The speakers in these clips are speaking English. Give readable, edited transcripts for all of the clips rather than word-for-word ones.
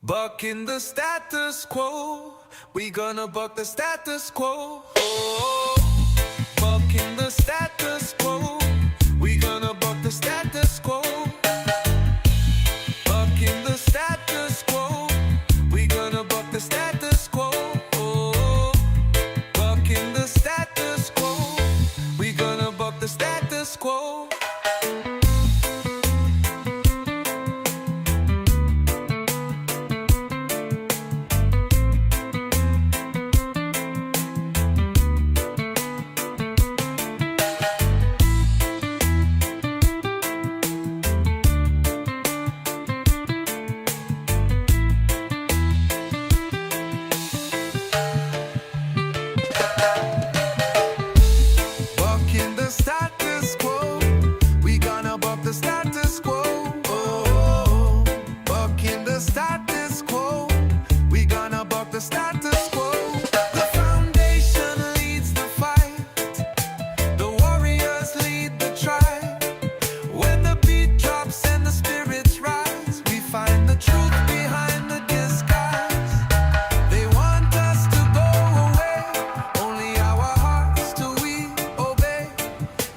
Bucking the status quo, we gonna buck the status quo. Oh, bucking the status quo, we gonna buck the status quo. Bucking the status quo, we gonna buck the status quo. Oh, bucking the status quo, we gonna buck the status quo. Bucking the status quo, we gonna buck the status quo. Oh, bucking the status quo, we gonna buck the status quo. The foundation leads the fight, the warriors lead the tribe. When the beat drops and the spirits rise, we find the truth behind the disguise. They want us to go away, only our hearts do we obey.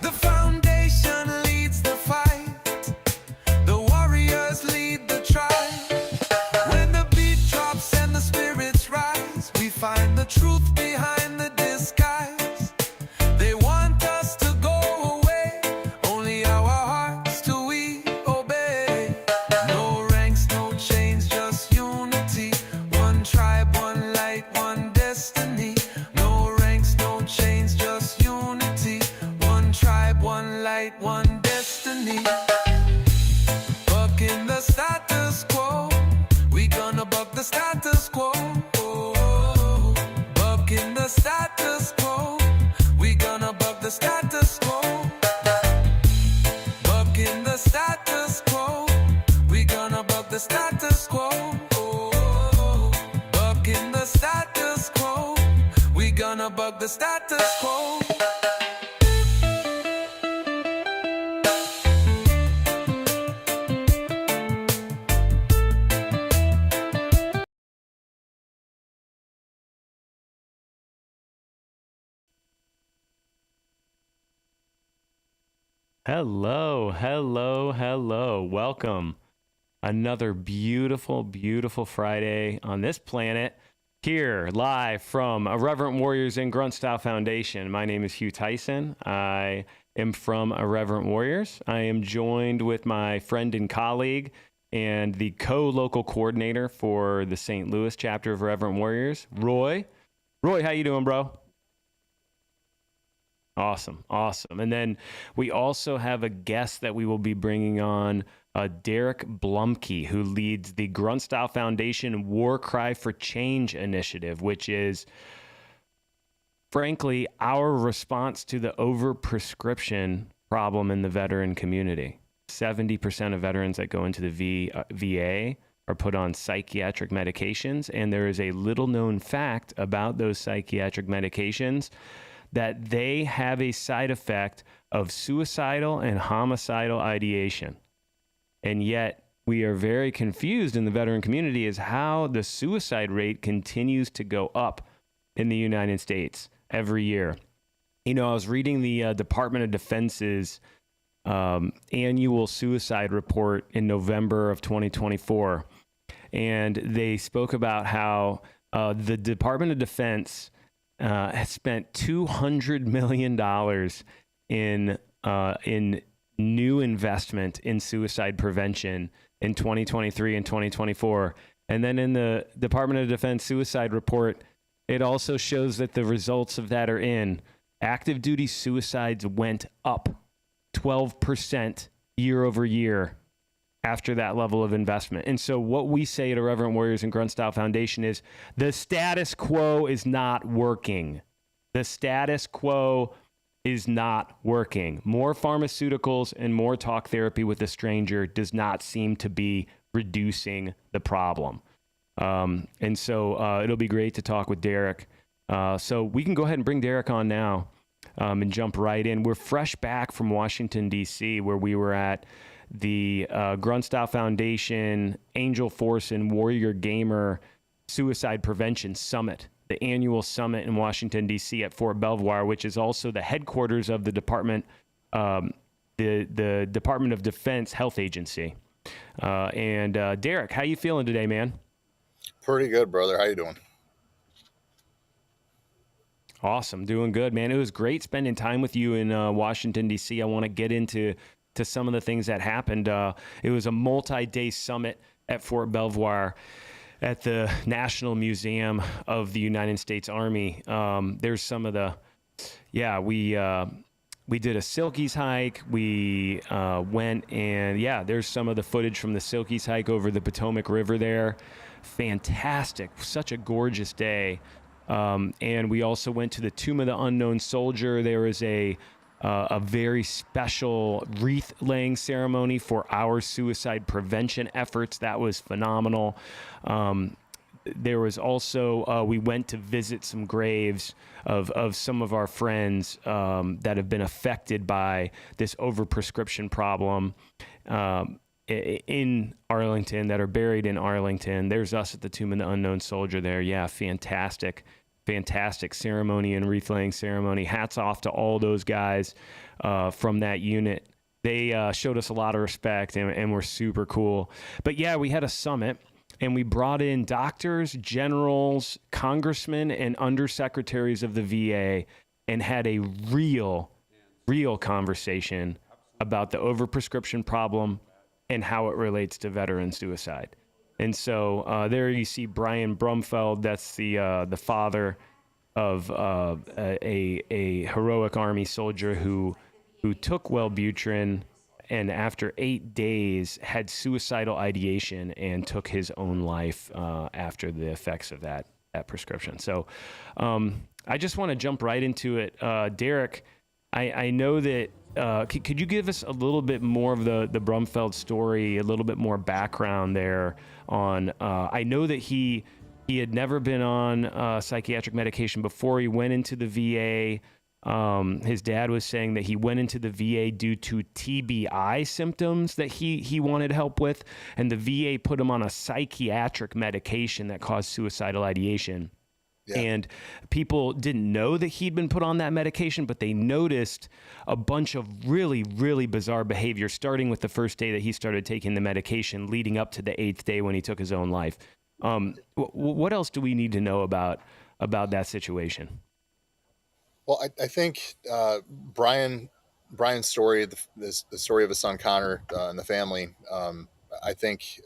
The foundation leads the fight, the warriors lead the tribe. When the beat drops and the spirits rise, we find the truth behind the disguise. They want us to go away, only our hearts do we obey. No ranks, no chains, just unity. One tribe, one light, one destiny. No ranks, no chains, just unity. One tribe, one light, one destiny. Bucking the status quo, we gonna buck the status quo. Oh, bucking the status quo, we gonna buck the status quo. Bucking the status quo, we gonna buck the status quo. Oh, bucking the status quo, we gonna buck the status quo. Hello, hello, hello. Welcome. Another beautiful, beautiful Friday on this planet. Here, live from Irreverent Warriors and Grunt Style Foundation. My name is Hugh Tyson. I am from Irreverent Warriors. I am joined with my friend and colleague and the co-local coordinator for the St. Louis chapter of Irreverent Warriors, Roy. Roy, how you doing, bro? Awesome, awesome. And then we also have a guest that we will be bringing on, Derek Blumke, who leads the Grunt Style Foundation War Cry for Change initiative, which is, frankly, our response to the overprescription problem in the veteran community. 70% of veterans that go into the VA are put on psychiatric medications, and there is a little known fact about those psychiatric medications that they have a side effect of suicidal and homicidal ideation. And yet we are very confused in the veteran community as how the suicide rate continues to go up in the United States every year. You know, I was reading the Department of Defense's annual suicide report in November of 2024. And they spoke about how the Department of Defense has spent $200 million in new investment in suicide prevention in 2023 and 2024. And then in the Department of Defense suicide report, it also shows that the results of that are in. Active duty suicides went up 12% year over year after that level of investment. And so what we say at Irreverent Warriors and Grunt Style Foundation is the status quo is not working. The status quo is not working. More pharmaceuticals and more talk therapy with a stranger does not seem to be reducing the problem. And so it'll be great to talk with Derek. So we can go ahead and bring Derek on now. and jump right in. We're fresh back from Washington, D.C., where we were at the Grunt Foundation, Angel Force, and Warrior Gamer Suicide Prevention Summit, the annual summit in Washington, D.C. at Fort Belvoir, which is also the headquarters of the the Department of Defense Health Agency. And Derek, how you feeling today, man? Pretty good, brother. How you doing? Awesome, doing good, man. It was great spending time with you in Washington, D.C. I want to get into some of the things that happened. It was a multi-day summit at Fort Belvoir at the National Museum of the United States Army. There's some of the, yeah, we did a Silkies hike. We went and, yeah, there's some of the footage from the Silkies hike over the Potomac River there. Fantastic. Such a gorgeous day. And we also went to the Tomb of the Unknown Soldier. There was a very special wreath laying ceremony for our suicide prevention efforts. That was phenomenal. There was also, we went to visit some graves of some of our friends that have been affected by this overprescription problem in Arlington, that are buried in Arlington. There's us at the Tomb of the Unknown Soldier there. Yeah, fantastic ceremony and wreath laying ceremony. Hats off to all those guys from that unit. They showed us a lot of respect and were super cool. But yeah, we had a summit and we brought in doctors, generals, congressmen, and undersecretaries of the VA and had a real conversation about the overprescription problem and how it relates to veteran suicide. And so there you see Brian Brumfeld. That's the father of a heroic Army soldier who took Wellbutrin and after 8 days had suicidal ideation and took his own life after the effects of that prescription. So I just want to jump right into it. Derek, I know that could you give us a little bit more of the Brumfeld story, a little bit more background there on, I know that he had never been on psychiatric medication before he went into the VA. His dad was saying that he went into the VA due to TBI symptoms that he wanted help with, and the VA put him on a psychiatric medication that caused suicidal ideation. Yeah. And people didn't know that he'd been put on that medication, but they noticed a bunch of really, really bizarre behavior, starting with the first day that he started taking the medication, leading up to the 8th day when he took his own life. What else do we need to know about that situation? Well, I think Brian's story, the story of his son Connor and the family. I think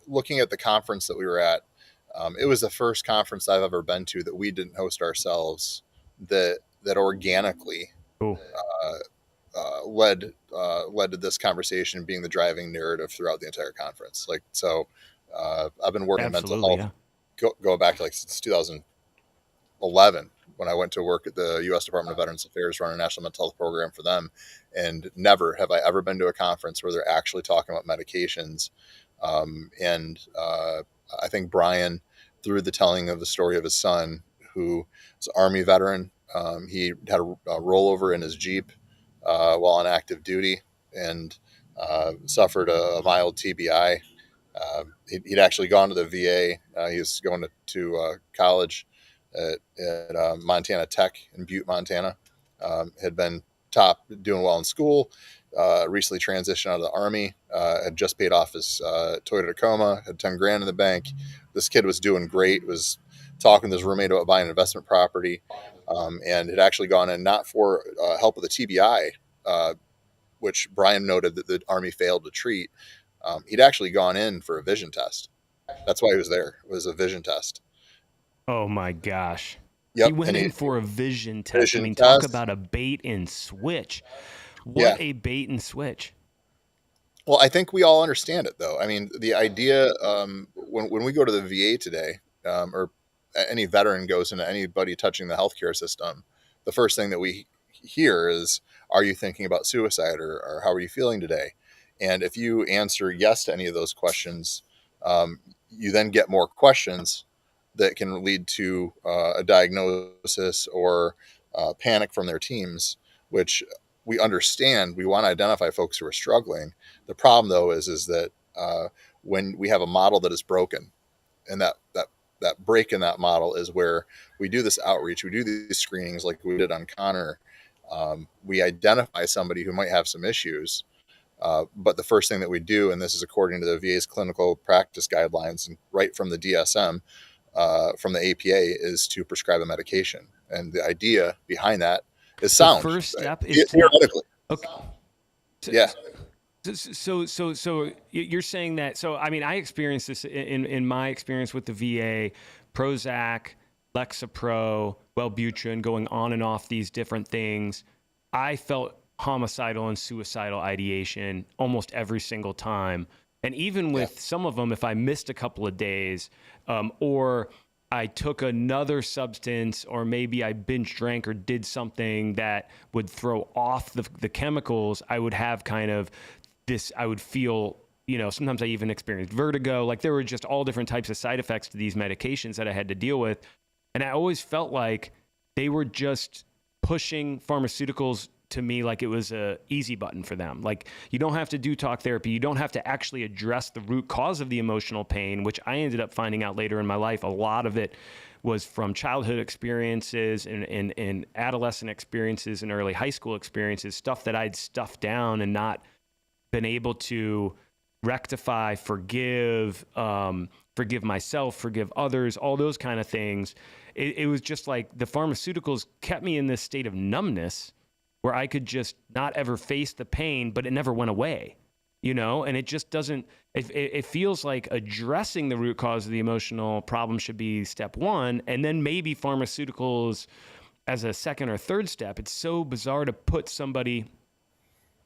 looking at the conference that we were at, it was the first conference I've ever been to that we didn't host ourselves. That organically Cool. Led to this conversation being the driving narrative throughout the entire conference. Like so, I've been working Absolutely, mental health go back to like since 2011 when I went to work at the U.S. Department of Veterans Affairs, running a national mental health program for them, and never have I ever been to a conference where they're actually talking about medications. I think Brian, through the telling of the story of his son, who was an Army veteran, he had a rollover in his Jeep while on active duty and suffered a mild TBI. He'd actually gone to the VA. He was going to college at Montana Tech in Butte, Montana. Had been top, doing well in school. Recently transitioned out of the Army. Had just paid off his Toyota Tacoma. Had 10 grand in the bank. This kid was doing great. Was talking to his roommate about buying an investment property, and had actually gone in not for help with the TBI, which Brian noted that the Army failed to treat. He'd actually gone in for a vision test. That's why he was there. It was a vision test. Oh my gosh. Yep. He went in for a vision test. Talk about a bait and switch. What a bait and switch. Well, I think we all understand it, though. I mean, the idea when we go to the VA today, or any veteran goes into anybody touching the healthcare system, the first thing that we hear is, are you thinking about suicide, or how are you feeling today? And if you answer yes to any of those questions, you then get more questions that can lead to a diagnosis or panic from their teams, which we understand. We want to identify folks who are struggling. The problem, though, is that when we have a model that is broken, and that break in that model is where we do this outreach, we do these screenings like we did on Connor. We identify somebody who might have some issues, but the first thing that we do, and this is according to the VA's clinical practice guidelines and right from the DSM, from the APA, is to prescribe a medication. And the idea behind that is The sound. first step is to not. Theoretically. Okay. Yeah. So you're saying that. So I mean, I experienced this in my experience with the VA, Prozac, Lexapro, Wellbutrin, going on and off these different things. I felt homicidal and suicidal ideation almost every single time. And even with some of them, if I missed a couple of days, or I took another substance, or maybe I binge drank or did something that would throw off the chemicals, I would have kind of this, I would feel, sometimes I even experienced vertigo. Like there were just all different types of side effects to these medications that I had to deal with. And I always felt like they were just pushing pharmaceuticals to me like it was a easy button for them. Like you don't have to do talk therapy. You don't have to actually address the root cause of the emotional pain, which I ended up finding out later in my life. A lot of it was from childhood experiences and adolescent experiences and early high school experiences, stuff that I'd stuffed down and not been able to rectify, forgive myself, forgive others, all those kind of things. It was just like the pharmaceuticals kept me in this state of numbness where I could just not ever face the pain, but it never went away, and it just doesn't, it feels like addressing the root cause of the emotional problem should be step one, and then maybe pharmaceuticals as a second or third step. It's so bizarre to put somebody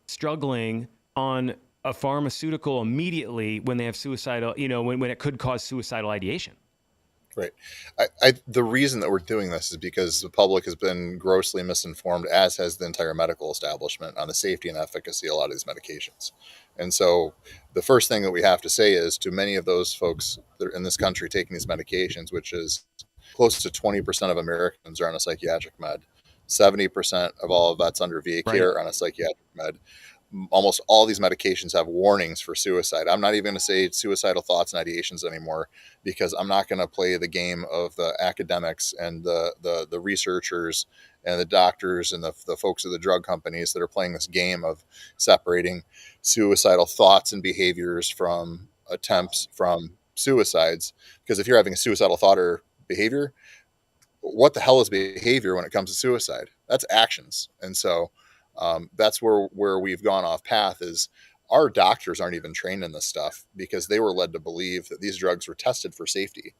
struggling on a pharmaceutical immediately when they have suicidal, when it could cause suicidal ideation. Right. The reason that we're doing this is because the public has been grossly misinformed, as has the entire medical establishment, on the safety and efficacy of a lot of these medications. And so the first thing that we have to say is to many of those folks that are in this country taking these medications, which is close to 20% of Americans are on a psychiatric med, 70% of all vets under VA care are on a psychiatric med. Almost all these medications have warnings for suicide. I'm not even going to say suicidal thoughts and ideations anymore, because I'm not going to play the game of the academics and the researchers and the doctors and the folks of the drug companies that are playing this game of separating suicidal thoughts and behaviors from attempts from suicides. Because if you're having a suicidal thought or behavior, what the hell is behavior when it comes to suicide? That's actions. And so that's where we've gone off path. Is our doctors aren't even trained in this stuff, because they were led to believe that these drugs were tested for safety.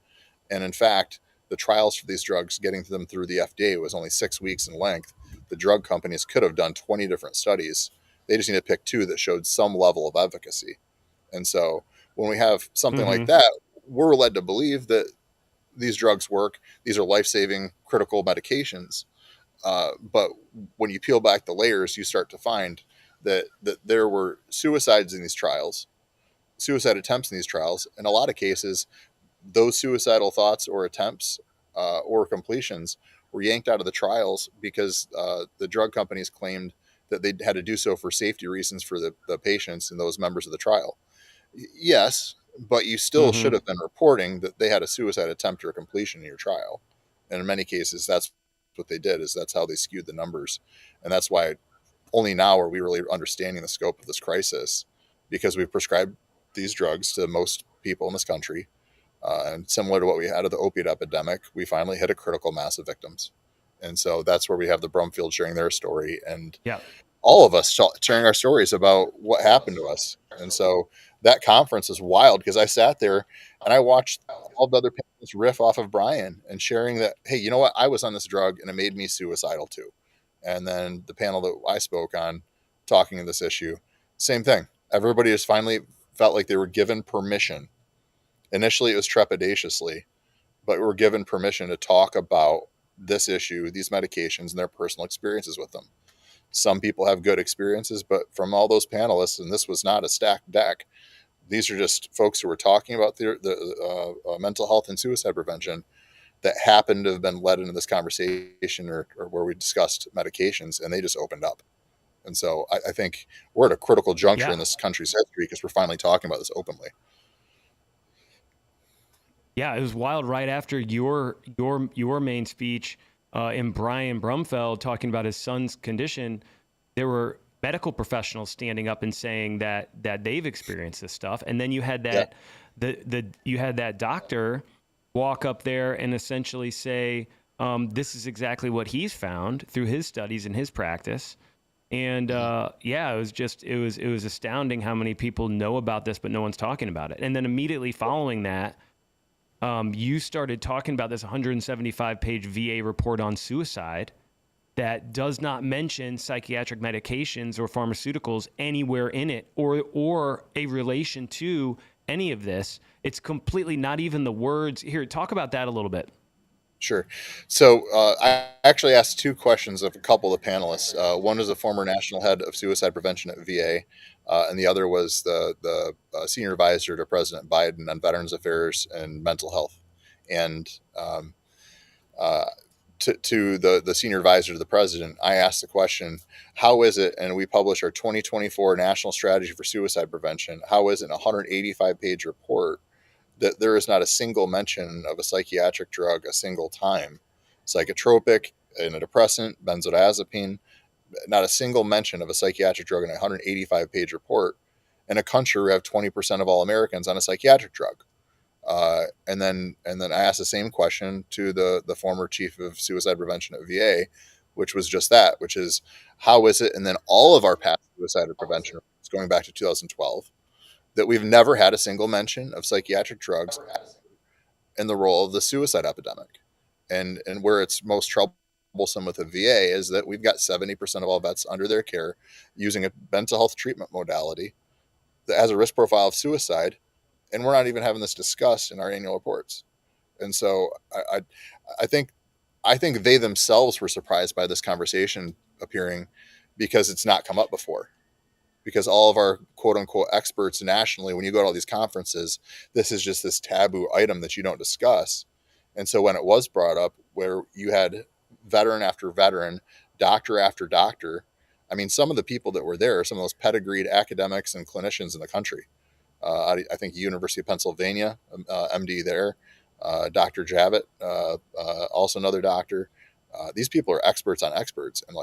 And in fact, the trials for these drugs, getting them through the FDA, was only 6 weeks in length. The drug companies could have done 20 different studies. They just need to pick 2 that showed some level of efficacy. And so when we have something like that, we're led to believe that these drugs work. These are life-saving, critical medications. But when you peel back the layers, you start to find that there were suicides in these trials, suicide attempts in these trials. In a lot of cases, those suicidal thoughts or attempts or completions were yanked out of the trials because the drug companies claimed that they had to do so for safety reasons for the patients and those members of the trial. Yes, but you still should have been reporting that they had a suicide attempt or a completion in your trial. And in many cases, that's what they did. Is that's how they skewed the numbers. And that's why only now are we really understanding the scope of this crisis, because we've prescribed these drugs to most people in this country. And similar to what we had of the opiate epidemic, we finally hit a critical mass of victims. And so that's where we have the Brumfield sharing their story, and all of us sharing our stories about what happened to us. And so that conference is wild, because I sat there and I watched all the other panelists riff off of Brian and sharing that, hey, you know what? I was on this drug and it made me suicidal too. And then the panel that I spoke on talking of this issue, same thing. Everybody just finally felt like they were given permission. Initially, it was trepidatiously, but we were given permission to talk about this issue, these medications, and their personal experiences with them. Some people have good experiences, but from all those panelists, and this was not a stacked deck, these are just folks who were talking about the mental health and suicide prevention. that happened to have been led into this conversation or where we discussed medications, and they just opened up. And so I think we're at a critical juncture in Yeah. this country's history because we're finally talking about this openly. Yeah, it was wild right after your main speech, and Brian Brumfeld talking about his son's condition. There were medical professionals standing up and saying that they've experienced this stuff, and then you had Yeah. that doctor walk up there and essentially say, this is exactly what he's found through his studies and his practice. And yeah, it was astounding how many people know about this, but no one's talking about it. And then immediately following that, you started talking about this 175-page VA report on suicide that does not mention psychiatric medications or pharmaceuticals anywhere in it, or a relation to any of this. It's completely not even the words. Here, talk about that a little bit. Sure. So I actually asked two questions of a couple of the panelists. One was a former national head of suicide prevention at VA, and the other was the senior advisor to President Biden on Veterans Affairs and mental health. And uh, to the senior advisor to the president, I asked the question, how is it, and we published our 2024 National Strategy for Suicide Prevention, how is it in a 185-page report that there is not a single mention of a psychiatric drug a single time? Psychotropic, antidepressant, benzodiazepine, not a single mention of a psychiatric drug in a 185-page report in a country where we have 20% of all Americans on a psychiatric drug. And then I asked the same question to the former chief of suicide prevention at VA, which was just that, which is, how is it, and then all of our past suicide prevention, going back to 2012, that we've never had a single mention of psychiatric drugs in the role of the suicide epidemic. And where it's most troublesome with the VA is that we've got 70% of all vets under their care using a mental health treatment modality that has a risk profile of suicide, and we're not even having this discussed in our annual reports. And so I think they themselves were surprised by this conversation appearing because it's not come up before. Because all of our quote unquote experts nationally, when you go to all these conferences, this is just this taboo item that you don't discuss. And so when it was brought up, where you had veteran after veteran, doctor after doctor, I mean, some of the people that were there are some of those pedigreed academics and clinicians in the country. I think University of Pennsylvania, MD there, Dr. Javit, also another doctor. These people are experts on experts, and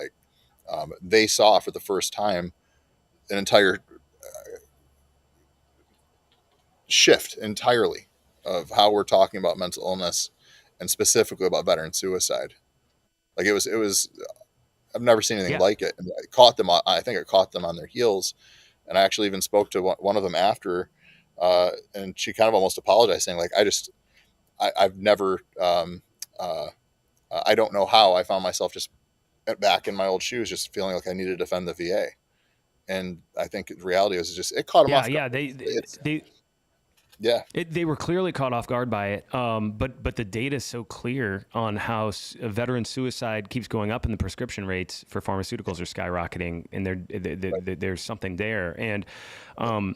they saw for the first time an entire shift entirely of how we're talking about mental illness and specifically about veteran suicide. Like it was I've never seen anything Yeah. like it. And I think it caught them on their heels. And I actually even spoke to one of them after, and she kind of almost apologized, saying like, I've never, I don't know how I found myself just back in my old shoes, just feeling like I needed to defend the VA. And I think the reality is just, it caught them off guard. Yeah. They were clearly caught off guard by it, but the data is so clear on how veteran suicide keeps going up, and the prescription rates for pharmaceuticals are skyrocketing, and there's something there. And those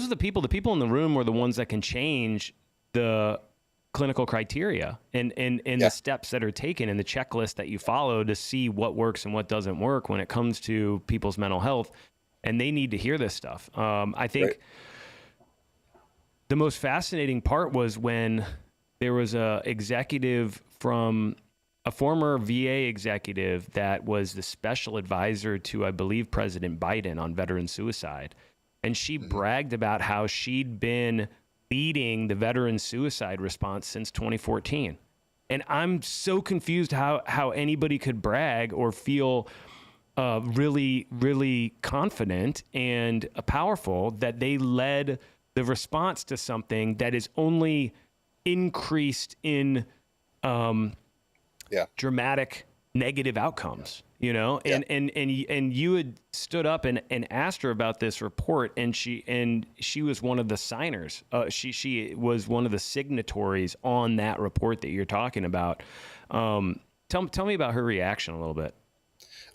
are the people in the room are the ones that can change the clinical criteria and the steps that are taken and the checklist that you follow to see what works and what doesn't work when it comes to people's mental health. And they need to hear this stuff. I think the most fascinating part was when there was a former VA executive that was the special advisor to, I believe, President Biden on veteran suicide. And she bragged about how she'd been leading the veteran suicide response since 2014. And I'm so confused how anybody could brag or feel really, really confident and powerful that they led the response to something that is only increased in dramatic negative outcomes, you know? Yeah. And you had stood up and asked her about this report, and she was one of the signers. She was one of the signatories on that report that you're talking about. Tell me about her reaction a little bit.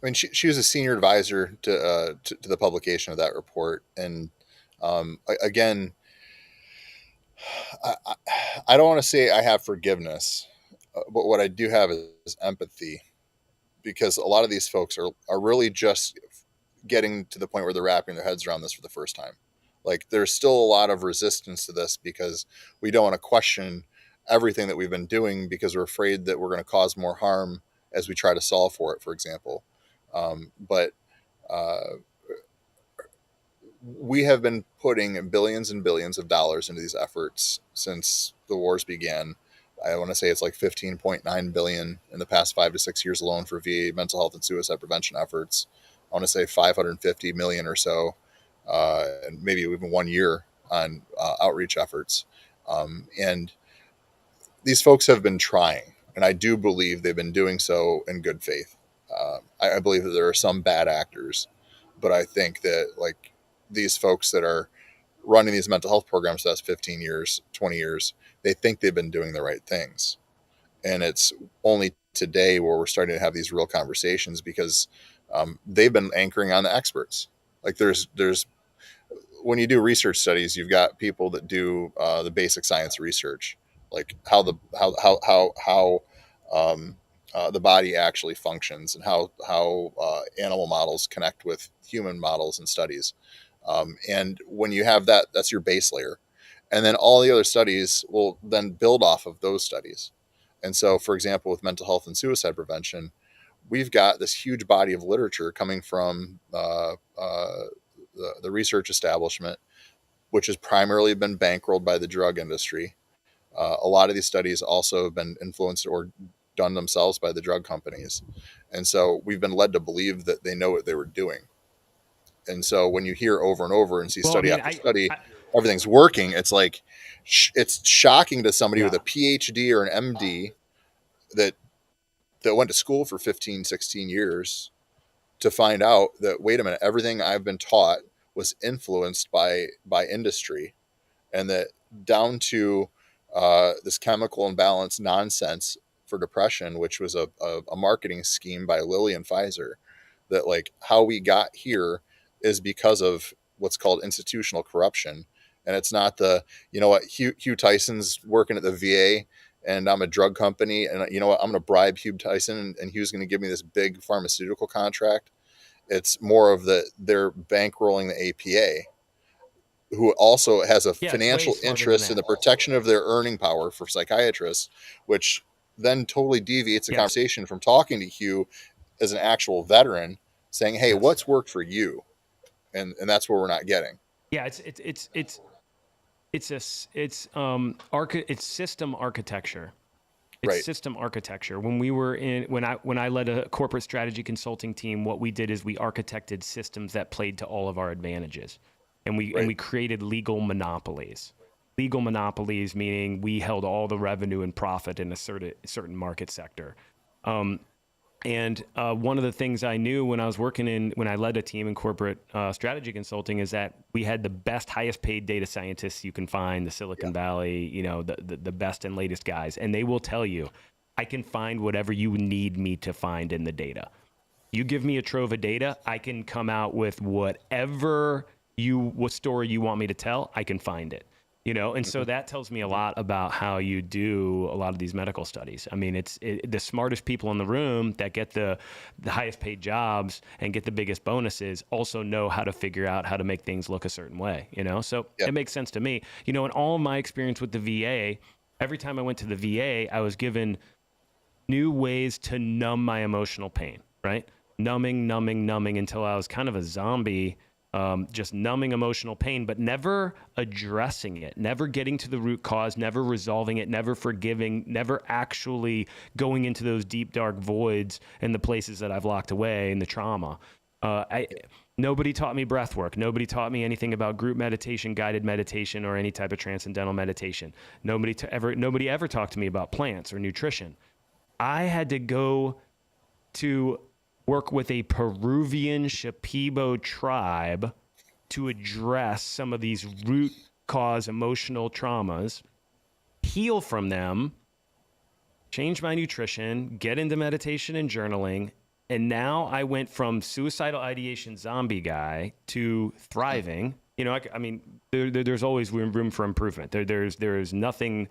I mean, she was a senior advisor to the publication of that report. And again, I, I don't want to say I have forgiveness, but what I do have is empathy, because a lot of these folks are really just getting to the point where they're wrapping their heads around this for the first time. Like, there's still a lot of resistance to this because we don't want to question everything that we've been doing because we're afraid that we're going to cause more harm as we try to solve for it, for example. But uh, we have been putting billions and billions of dollars into these efforts since the wars began. I want to say it's like 15.9 billion in the past 5 to 6 years alone for VA mental health and suicide prevention efforts. I want to say 550 million or so, and maybe even 1 year on outreach efforts. And these folks have been trying, and I do believe they've been doing so in good faith. I believe that there are some bad actors, but I think that, like, these folks that are running these mental health programs for the last 15 years, 20 years, they think they've been doing the right things. And it's only today where we're starting to have these real conversations because they've been anchoring on the experts. Like, there's when you do research studies, you've got people that do the basic science research, like how the body actually functions and how animal models connect with human models and studies. And when you have that, that's your base layer, and then all the other studies will then build off of those studies. And so, for example, with mental health and suicide prevention, we've got this huge body of literature coming from the research establishment, which has primarily been bankrolled by the drug industry. A lot of these studies also have been influenced or done themselves by the drug companies. And so we've been led to believe that they know what they were doing. And so when you hear over and over and see Well, I study mean, after study, everything's working, it's like, it's shocking to somebody yeah, with a PhD or an MD that went to school for 15, 16 years to find out that, wait a minute, everything I've been taught was influenced by industry, and that down to this chemical imbalance nonsense for depression, which was a marketing scheme by Lilly and Pfizer, that, like, how we got here is because of what's called institutional corruption. And it's not the, you know what, Hugh Tyson's working at the VA and I'm a drug company, and you know what, I'm going to bribe Hugh Tyson and Hugh's going to give me this big pharmaceutical contract. It's more of they're bankrolling the APA, who also has a yeah, it's way financial smarter than interest in that. the protection of their earning power for psychiatrists, which then totally deviates the Yes, conversation from talking to Hugh as an actual veteran, saying, "Hey, yes, what's worked for you?" And that's where we're not getting. yeah. It's system architecture. It's Right, system architecture. When I led a corporate strategy consulting team, what we did is we architected systems that played to all of our advantages, and right. we created legal monopolies. Legal monopolies meaning we held all the revenue and profit in a certain market sector. Um, and one of the things I knew when I led a team in corporate strategy consulting is that we had the best, highest paid data scientists you can find, the Silicon Yeah. Valley, the best and latest guys. And they will tell you, I can find whatever you need me to find in the data. You give me a trove of data, I can come out with whatever what story you want me to tell, I can find it. And so Mhm. that tells me a lot about how you do a lot of these medical studies. I mean, the smartest people in the room that get the highest paid jobs and get the biggest bonuses also know how to figure out how to make things look a certain way. So Yeah. it makes sense to me. In all of my experience with the VA, every time I went to the VA, I was given new ways to numb my emotional pain, right? Numbing until I was kind of a zombie, just numbing emotional pain, but never addressing it, never getting to the root cause, never resolving it, never forgiving, never actually going into those deep, dark voids and the places that I've locked away and the trauma. Nobody taught me breath work. Nobody taught me anything about group meditation, guided meditation, or any type of transcendental meditation. Nobody ever talked to me about plants or nutrition. I had to go to work with a Peruvian Shipibo tribe to address some of these root cause emotional traumas, heal from them, change my nutrition, get into meditation and journaling. And now I went from suicidal ideation zombie guy to thriving You know, I mean, there's always room for improvement. There's nothing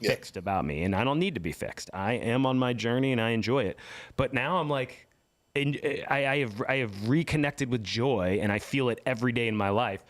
Yeah. fixed about me, and I don't need to be fixed. I am on my journey, and I enjoy it. But now I'm like, and I have reconnected with joy, and I feel it every day in my life.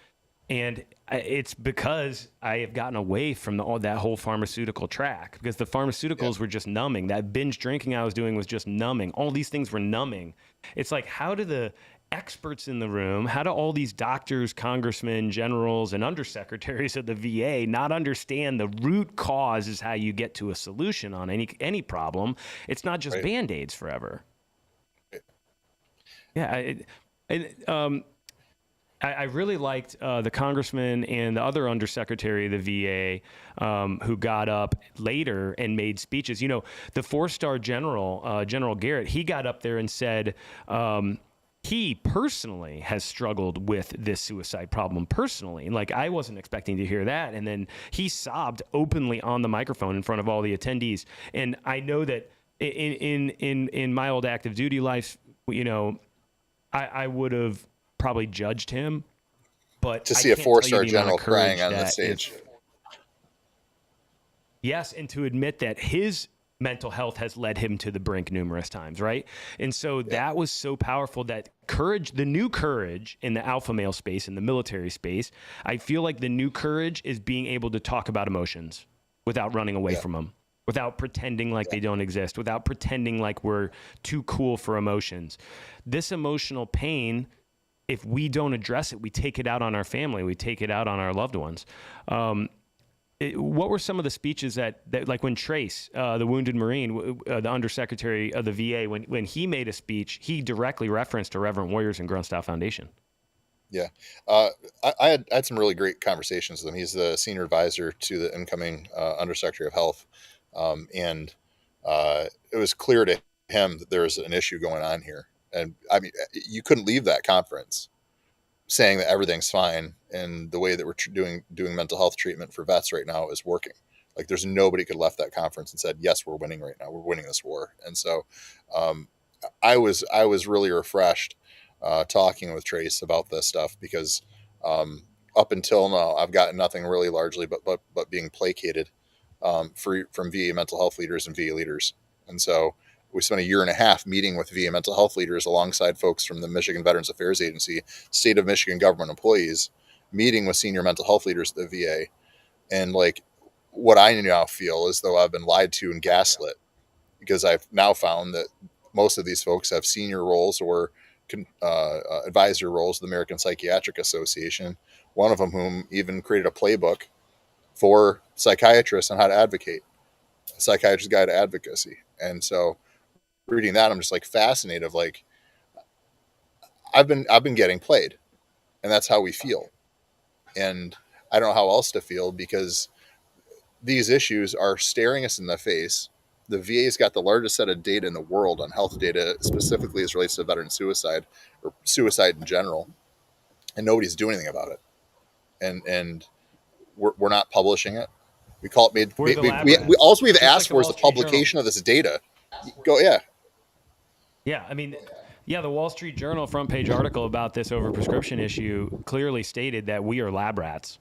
And it's because I have gotten away from all that whole pharmaceutical track, because the pharmaceuticals were just numbing. That binge drinking I was doing was just numbing. All these things were numbing. It's like, how do the experts in the room, how do all these doctors, congressmen, generals, and undersecretaries of the VA not understand the root cause is how you get to a solution on any problem? It's not just Right. Band-Aids forever. Yeah. I really liked the congressman and the other undersecretary of the VA who got up later and made speeches. You know, the 4-star general, General Garrett, he got up there and said he personally has struggled with this suicide problem personally. Like, I wasn't expecting to hear that. And then he sobbed openly on the microphone in front of all the attendees. And I know that in my old active duty life, you know, I would have probably judged him, but To I see a can't tell you 4-star the amount general of courage crying on the that stage. yes, and to admit that his mental health has led him to the brink numerous times, right? And so that was so powerful, that courage, the new courage in the alpha male space, in the military space, I feel like the new courage is being able to talk about emotions without running away from them, without pretending like they don't exist, without pretending like we're too cool for emotions. This emotional pain, if we don't address it, we take it out on our family, we take it out on our loved ones. What were some of the speeches that like when Trace, the wounded Marine, the undersecretary of the VA, when he made a speech, he directly referenced Irreverent Warriors and Grunt Style Foundation. Yeah. I had some really great conversations with him. He's the senior advisor to the incoming undersecretary of health. And it was clear to him that there was an issue going on here. And I mean, you couldn't leave that conference saying that everything's fine and the way that we're doing mental health treatment for vets right now is working. Like, there's nobody could have left that conference and said, yes, we're winning right now. We're winning this war. And so I was really refreshed talking with Trace about this stuff, because up until now, I've gotten nothing really largely but being placated from VA mental health leaders and VA leaders. And so we spent a year and a half meeting with VA mental health leaders alongside folks from the Michigan Veterans Affairs Agency, state of Michigan government employees, meeting with senior mental health leaders at the VA. And like, what I now feel is though I've been lied to and gaslit, because I've now found that most of these folks have senior roles or advisor roles of the American Psychiatric Association, one of them whom even created a playbook for psychiatrists on how to advocate, a psychiatrist's guide to advocacy. And so reading that, I'm just like fascinated of like, I've been getting played, and that's how we feel. And I don't know how else to feel, because these issues are staring us in the face. The VA's got the largest set of data in the world on health data, specifically as relates to veteran suicide or suicide in general, and nobody's doing anything about it. And we're not publishing it. We call it We're the lab rats. all we've Just asked like the for is Wall the Street publication Journal. of this data. Go, yeah. Yeah, I mean, yeah, the Wall Street Journal front page article about this overprescription issue clearly stated that we are lab rats.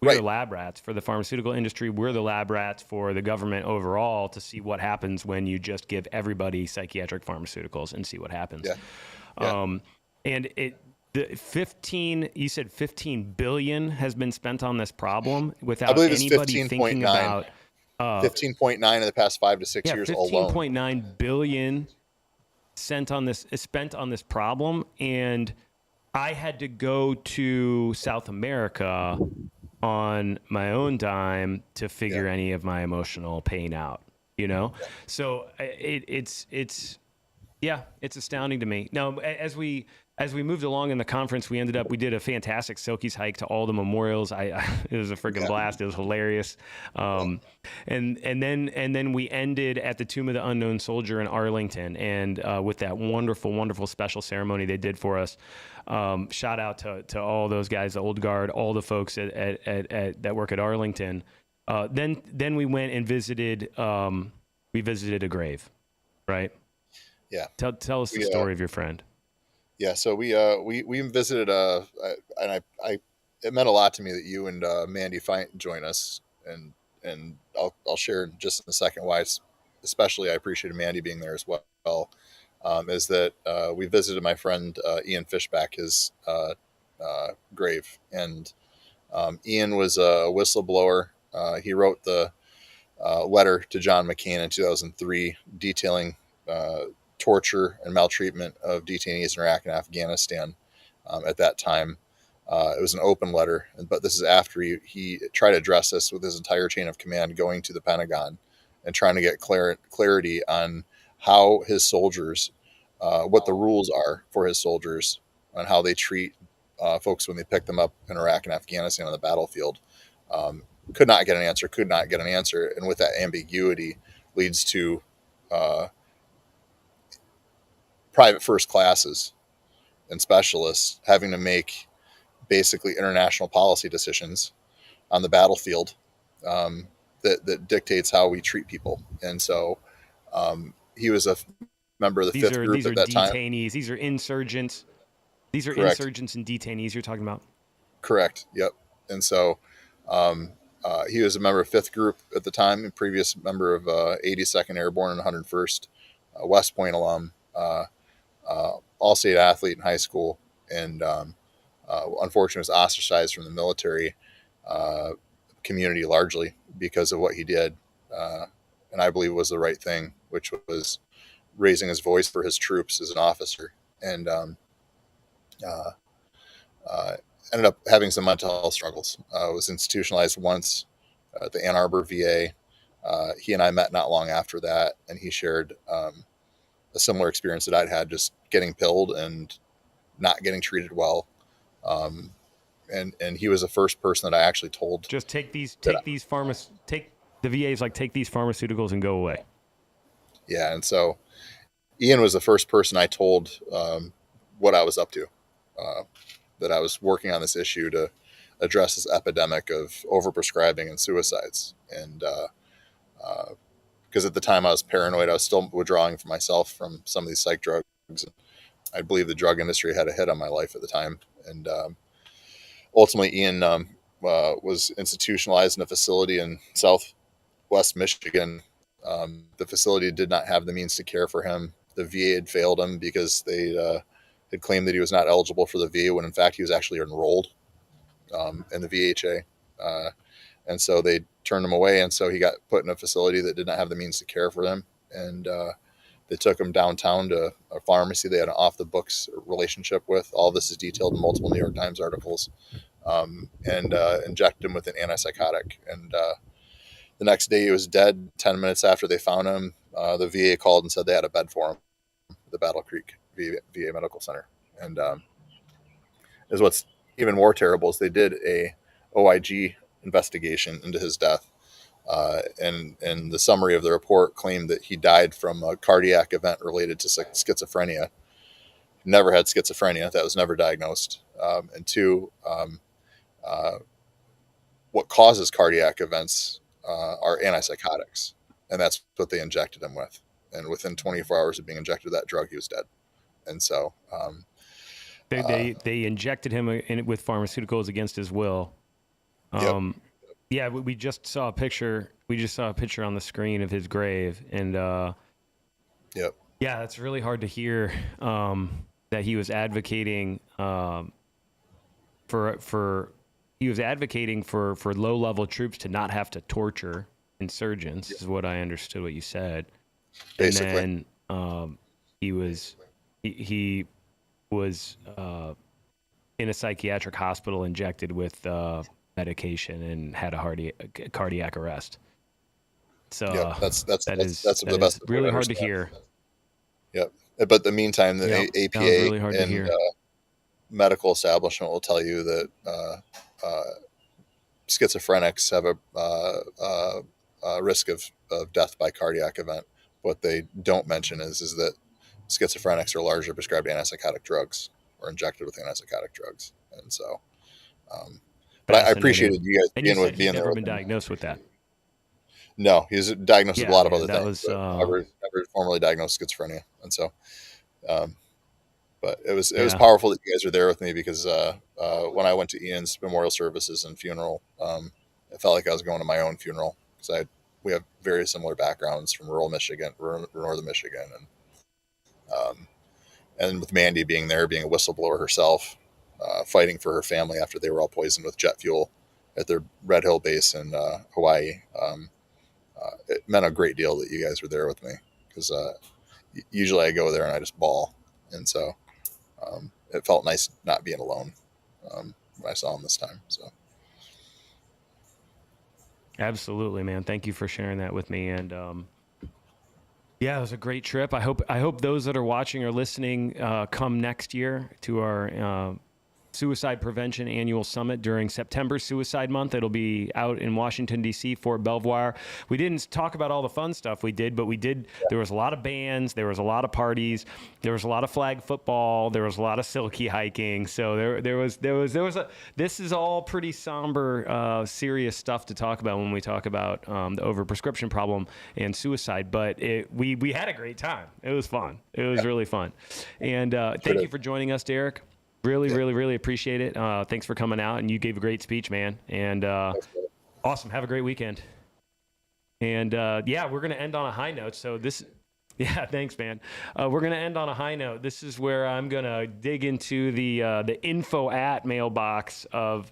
We are lab rats for the pharmaceutical industry. We're the lab rats for the government overall, to see what happens when you just give everybody psychiatric pharmaceuticals and see what happens. Yeah. And you said 15 billion has been spent on this problem without I believe it's anybody thinking about 15.9 in the past 5 to 6 years alone. 15.9 billion spent on this problem. And I had to go to South America on my own dime to figure any of my emotional pain out, you know? So it's astounding to me. Now, as we moved along in the conference, we did a fantastic Silkies hike to all the memorials. It was a freaking blast. It was hilarious. And then we ended at the Tomb of the Unknown Soldier in Arlington, and with that wonderful, wonderful special ceremony they did for us. Shout out to all those guys, the old guard, all the folks that work at Arlington. Then we went and visited a grave, right? Yeah. Tell us the story of your friend. Yeah, so we visited and it meant a lot to me that you and Mandy Fine join us, and I'll share in just in a second why. Especially, I appreciated Mandy being there as well. Is that we visited my friend Ian Fishback, his grave, and Ian was a whistleblower. He wrote the letter to John McCain in 2003 detailing uh, torture and maltreatment of detainees in Iraq and Afghanistan at that time. It was an open letter, but this is after he tried to address this with his entire chain of command going to the Pentagon and trying to get clarity on how his soldiers, what the rules are for his soldiers, on how they treat folks when they pick them up in Iraq and Afghanistan on the battlefield. Could not get an answer, could not get an answer. And with that ambiguity leads to uh, private first classes and specialists having to make basically international policy decisions on the battlefield that dictates how we treat people. And so he was a member of the fifth group These at are that time. detainees. These are insurgents. These are Correct. insurgents and detainees you're talking about. Correct. Yep. And so he was a member of fifth group at the time, and previous member of 82nd Airborne and 101st, West Point alum, all-state athlete in high school, and unfortunately was ostracized from the military uh, community largely because of what he did, and I believe was the right thing, which was raising his voice for his troops as an officer, and uh, uh, ended up having some mental health struggles. Was institutionalized once at the Ann Arbor VA. He and I met not long after that, and he shared a similar experience that I'd had, just getting pilled and not getting treated well. Um, and he was the first person that I actually told. Just take the VA's like, take these pharmaceuticals and go away. Yeah, and so Ian was the first person I told what I was up to, uh, that I was working on this issue to address this epidemic of overprescribing and suicides. And because at the time I was paranoid, I was still withdrawing from myself from some of these psych drugs. I believe the drug industry had a hit on my life at the time. And ultimately, Ian was institutionalized in a facility in Southwest Michigan. The facility did not have the means to care for him. The VA had failed him because they had claimed that he was not eligible for the VA when in fact he was actually enrolled in the VHA. And so they turned him away. And so he got put in a facility that did not have the means to care for him. And they took him downtown to a pharmacy they had an off the books relationship with. All this is detailed in multiple New York Times articles. And injected him with an antipsychotic. And the next day he was dead. 10 minutes after they found him, the VA called and said they had a bed for him at the Battle Creek VA Medical Center. And is what's even more terrible is they did a OIG investigation into his death. And the summary of the report claimed that he died from a cardiac event related to schizophrenia. Never had schizophrenia. That was never diagnosed. And two, what causes cardiac events are antipsychotics. And that's what they injected him with. And within 24 hours of being injected with that drug, he was dead. And so They injected him with pharmaceuticals against his will. Yep. Yeah, we just saw a picture. We just saw a picture on the screen of his grave, and Yep. yeah, it's really hard to hear that he was advocating for low-level troops to not have to torture insurgents. Is what I understood what you said. Basically. And then he was in a psychiatric hospital, injected with medication, and had a cardiac arrest. So that's that the best. really hard to hear. Yep. But the meantime, the APA really hard to and hear. medical establishment will tell you that schizophrenics have a risk of death by cardiac event. What they don't mention is that schizophrenics are largely prescribed antipsychotic drugs or injected with antipsychotic drugs. And so, but I appreciated you guys being there. Never been diagnosed with that. No, he's diagnosed with a lot of other that things. Was, never formally diagnosed schizophrenia. And so, But it was Yeah. powerful that you guys are there with me, because when I went to Ian's memorial services and funeral, it felt like I was going to my own funeral, because we have very similar backgrounds from rural Michigan, northern Michigan, and with Mandy being there, being a whistleblower herself, fighting for her family after they were all poisoned with jet fuel at their Red Hill base in Hawaii. It meant a great deal that you guys were there with me, because usually I go there and I just bawl, and so it felt nice not being alone when I saw him this time. So Absolutely, man. Thank you for sharing that with me. And yeah, it was a great trip. I hope those that are watching or listening come next year to our Suicide Prevention Annual Summit during September Suicide Month. It'll be out in Washington, D.C., Fort Belvoir. We didn't talk about all the fun stuff we did, but we did. There was a lot of bands. There was a lot of parties. There was a lot of flag football. There was a lot of silky hiking. So there was a. This is all pretty somber, serious stuff to talk about when we talk about the overprescription problem and suicide. But we had a great time. It was fun. It was really fun. And thank you for joining us, Derek. Really appreciate it. Thanks for coming out, and you gave a great speech, man. And awesome. Have a great weekend. And yeah, we're going to end on a high note. So yeah, thanks, man. We're going to end on a high note. This is where I'm going to dig into the info at mailbox of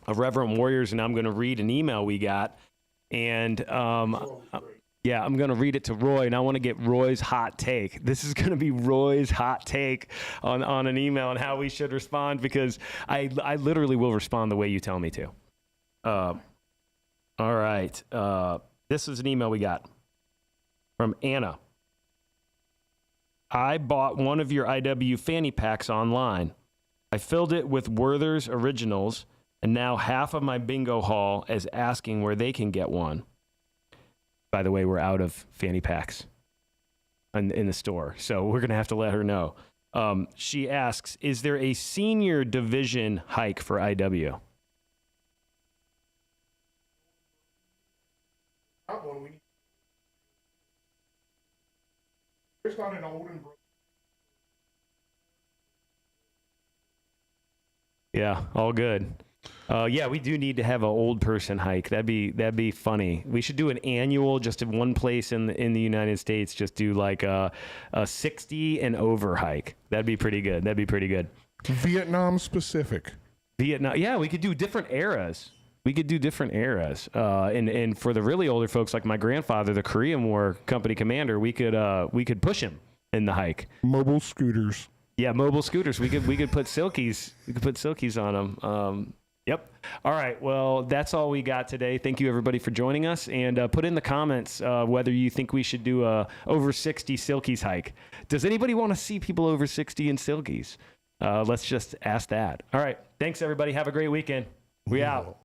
Reverend Warriors, and I'm going to read an email we got. And yeah, I'm going to read it to Roy, and I want to get Roy's hot take. This is going to be Roy's hot take on an email and how we should respond, because I literally will respond the way you tell me to. All right. This is an email we got from Anna. I bought one of your IW fanny packs online. I filled it with Werther's Originals, and now half of my bingo hall is asking where they can get one. By the way, we're out of fanny packs in the store, so we're going to have to let her know. She asks, is there a senior division hike for IW? There's not an old and Yeah, all good. Yeah, we do need to have an old person hike. That'd be funny. We should do an annual, just in one place in the United States. Just do like a 60 and over hike. That'd be pretty good. Vietnam specific. Vietnam. Yeah, we could do different eras. And for the really older folks, like my grandfather, the Korean War company commander, we could push him in the hike. Mobile scooters. Yeah, mobile scooters. We could put silkies. We could put silkies on them. Yep. All right. Well, that's all we got today. Thank you, everybody, for joining us. And put in the comments whether you think we should do a over 60 silkies hike. Does anybody want to see people over 60 in silkies? Let's just ask that. All right. Thanks, everybody. Have a great weekend. We out.